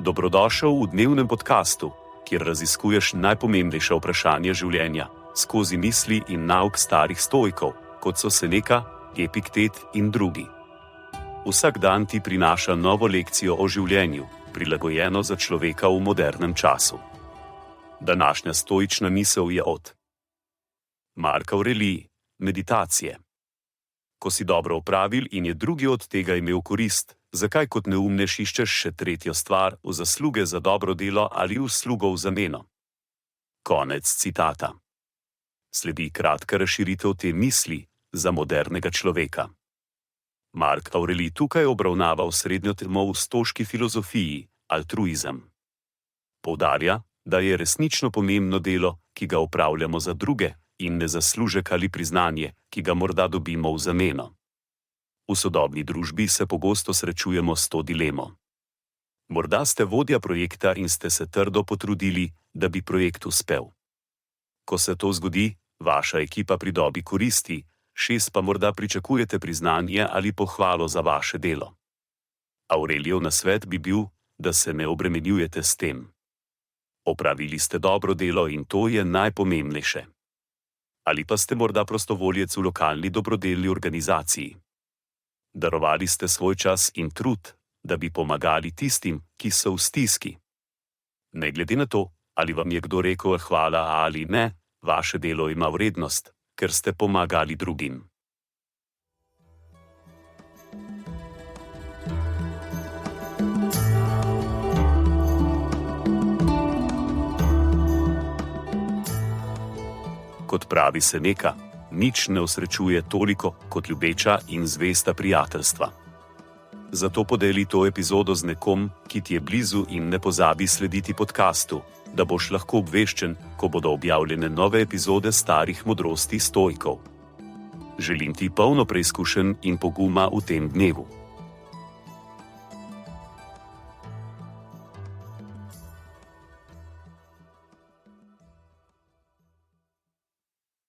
Dobrodošel v dnevnem podkastu, kjer raziskuješ najpomembnejša vprašanja življenja skozi misli in nauk starih stoikov, kot so Seneca, Epiktet in drugi. Vsak dan ti prinaša novo lekcijo o življenju, prilagojeno za človeka v modernem času. Današnja stoična misel je od Marka Aurelij, meditacije. Ko si dobro opravil in je drugi od tega imel korist, zakaj kot neumnež iščeš še tretjo stvar v zasluge za dobro delo ali uslugo v zameno? Konec citata. Sledi kratka razširitev te misli za modernega človeka. Mark Aurelij tukaj obravnava osrednjo temo v stoški filozofiji, altruizem. Poudarja, da je resnično pomembno delo, ki ga opravljamo za druge, in ne zaslužek ali priznanje, ki ga morda dobimo v zameno. V sodobni družbi se pogosto srečujemo s to dilemo. Morda ste vodja projekta in ste se trdo potrudili, da bi projekt uspel. Ko se to zgodi, vaša ekipa pridobi koristi, pa morda pričakujete priznanje ali pohvalo za vaše delo. Aurelijev nasvet bi bil, da se ne obremenjujete s tem. Opravili ste dobro delo in to je najpomembnejše. Ali pa ste morda prostovoljec v lokalni dobrodelni organizaciji. Darovali ste svoj čas in trud, da bi pomagali tistim, ki so v stiski. Ne glede na to, ali vam je kdo rekel hvala ali ne, vaše delo ima vrednost, ker ste pomagali drugim. Kot pravi Seneca, nič ne osrečuje toliko kot ljubeča in zvesta prijateljstva. Zato podeli to epizodo z nekom, ki ti je blizu in ne pozabi slediti podkastu, da boš lahko obveščen, ko bodo objavljene nove epizode starih modrosti stoikov. Želim ti polno preizkušenj in poguma v tem dnevu.